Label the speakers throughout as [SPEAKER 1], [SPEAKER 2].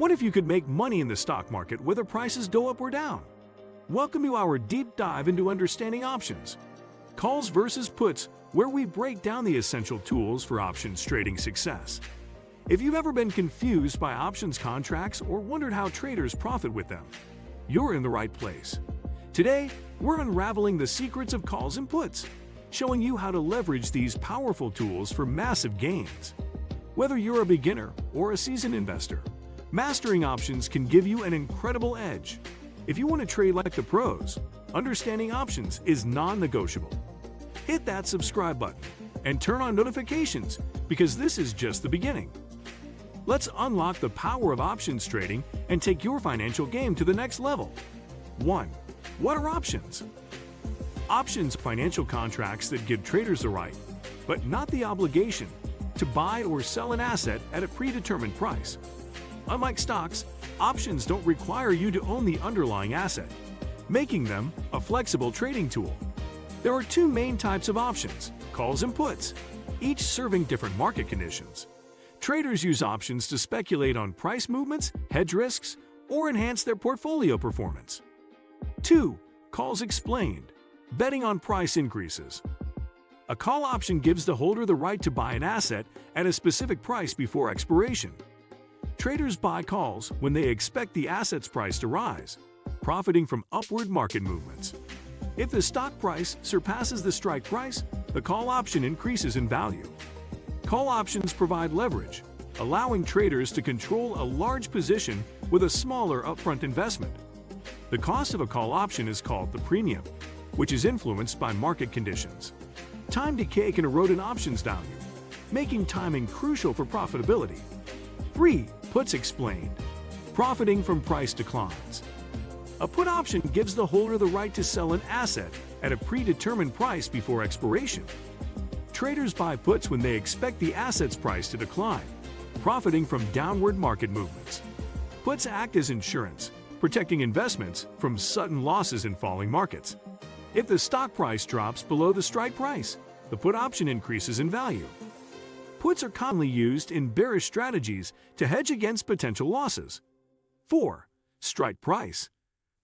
[SPEAKER 1] What if you could make money in the stock market whether prices go up or down? Welcome to our deep dive into understanding options. Calls versus puts, where we break down the essential tools for options trading success. If you've ever been confused by options contracts or wondered how traders profit with them, you're in the right place. Today, we're unraveling the secrets of calls and puts, showing you how to leverage these powerful tools for massive gains. Whether you're a beginner or a seasoned investor, mastering options can give you an incredible edge. If you want to trade like the pros, understanding options is non-negotiable. Hit that subscribe button and turn on notifications because this is just the beginning. Let's unlock the power of options trading and take your financial game to the next level. 1. What are options? Options are financial contracts that give traders the right, but not the obligation, to buy or sell an asset at a predetermined price. Unlike stocks, options don't require you to own the underlying asset, making them a flexible trading tool. There are two main types of options, calls and puts, each serving different market conditions. Traders use options to speculate on price movements, hedge risks, or enhance their portfolio performance. 2. Calls explained, betting on price increases. A call option gives the holder the right to buy an asset at a specific price before expiration. Traders buy calls when they expect the asset's price to rise, profiting from upward market movements. If the stock price surpasses the strike price, the call option increases in value. Call options provide leverage, allowing traders to control a large position with a smaller upfront investment. The cost of a call option is called the premium, which is influenced by market conditions. Time decay can erode an option's value, making timing crucial for profitability. 3. Puts explained, profiting from price declines. A put option gives the holder the right to sell an asset at a predetermined price before expiration. Traders buy puts when they expect the asset's price to decline, profiting from downward market movements. Puts act as insurance, protecting investments from sudden losses in falling markets. If the stock price drops below the strike price, the put option increases in value. Puts are commonly used in bearish strategies to hedge against potential losses. 4. Strike price,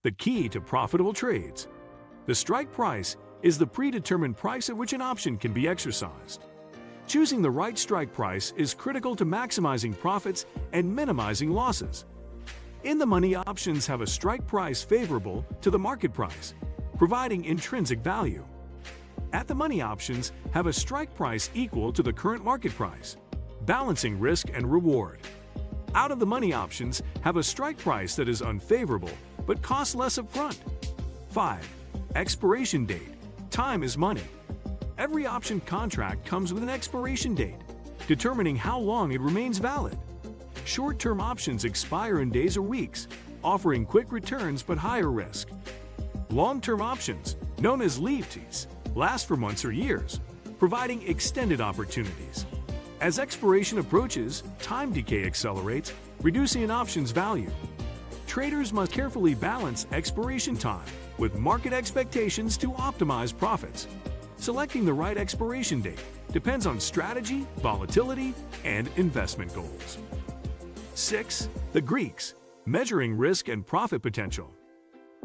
[SPEAKER 1] the key to profitable trades. The strike price is the predetermined price at which an option can be exercised. Choosing the right strike price is critical to maximizing profits and minimizing losses. In the money, options have a strike price favorable to the market price, providing intrinsic value. At the money, options have a strike price equal to the current market price, balancing risk and reward. Out of the money, options have a strike price that is unfavorable but costs less upfront. 5. Expiration date. Time is money. Every option contract comes with an expiration date, determining how long it remains valid. Short-term options expire in days or weeks, offering quick returns but higher risk. Long-term options, known as leaves, last for months or years, providing extended opportunities. As expiration approaches, time decay accelerates, reducing an option's value. Traders must carefully balance expiration time with market expectations to optimize profits. Selecting the right expiration date depends on strategy, volatility, and investment goals. 6. The Greeks, measuring risk and profit potential.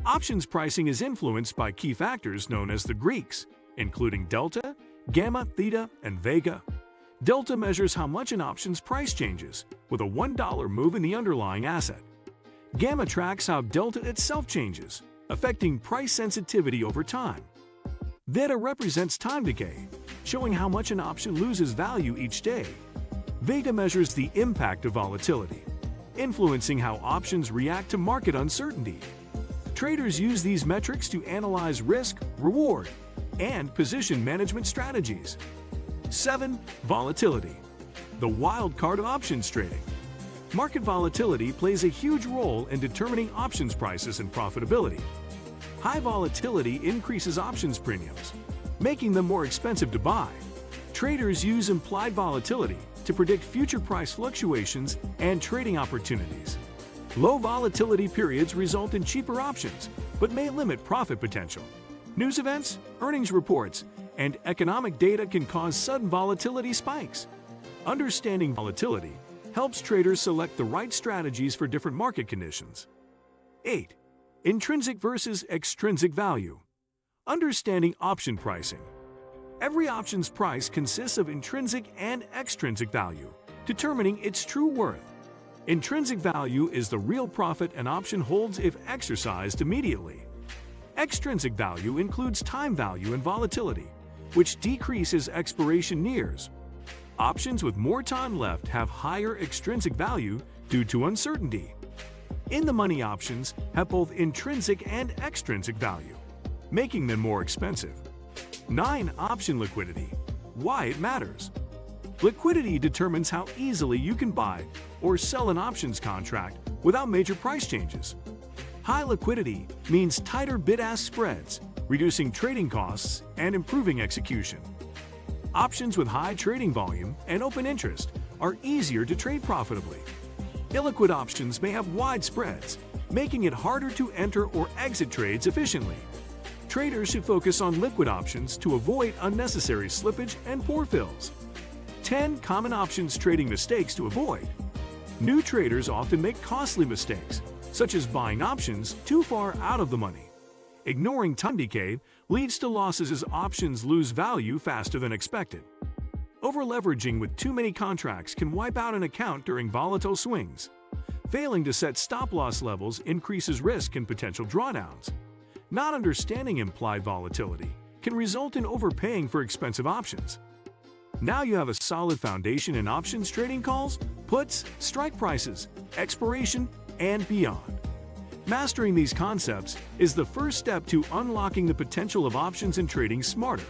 [SPEAKER 1] Options pricing is influenced by key factors known as the Greeks, including delta, gamma, theta, and vega. Delta measures how much an option's price changes with a $1 move in the underlying asset. Gamma tracks how delta itself changes, affecting price sensitivity over time. Theta represents time decay, showing how much an option loses value each day. Vega measures the impact of volatility, influencing how options react to market uncertainty. Traders use these metrics to analyze risk, reward, and position management strategies. 7. Volatility, the wild card of options trading. Market volatility plays a huge role in determining options prices and profitability. High volatility increases options premiums, making them more expensive to buy. Traders use implied volatility to predict future price fluctuations and trading opportunities. Low volatility periods result in cheaper options, but may limit profit potential. News events, earnings reports, and economic data can cause sudden volatility spikes. Understanding volatility helps traders select the right strategies for different market conditions. 8. Intrinsic versus extrinsic value. Understanding option pricing. Every option's price consists of intrinsic and extrinsic value, determining its true worth. Intrinsic value is the real profit an option holds if exercised immediately. Extrinsic value includes time value and volatility, which decrease as expiration nears. Options with more time left have higher extrinsic value due to uncertainty. In-the-money options have both intrinsic and extrinsic value, making them more expensive. 9. Option liquidity. Why it matters. Liquidity determines how easily you can buy or sell an options contract without major price changes. High liquidity means tighter bid-ask spreads, reducing trading costs and improving execution. Options with high trading volume and open interest are easier to trade profitably. Illiquid options may have wide spreads, making it harder to enter or exit trades efficiently. Traders should focus on liquid options to avoid unnecessary slippage and poor fills. 10 common options trading mistakes to avoid. New traders often make costly mistakes, such as buying options too far out of the money. Ignoring time decay leads to losses as options lose value faster than expected. Over-leveraging with too many contracts can wipe out an account during volatile swings. Failing to set stop-loss levels increases risk and potential drawdowns. Not understanding implied volatility can result in overpaying for expensive options. Now you have a solid foundation in options trading calls, puts, strike prices, expiration, and beyond. Mastering these concepts is the first step to unlocking the potential of options and trading smarter.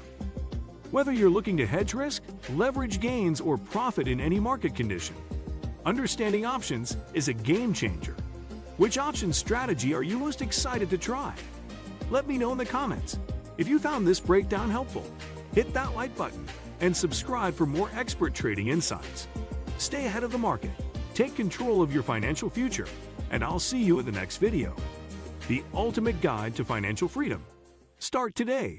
[SPEAKER 1] Whether you're looking to hedge risk, leverage gains, or profit in any market condition, understanding options is a game changer. Which option strategy are you most excited to try? Let me know in the comments. If you found this breakdown helpful, hit that like button and subscribe for more expert trading insights. Stay ahead of the market, take control of your financial future, and I'll see you in the next video. The ultimate guide to financial freedom. Start today.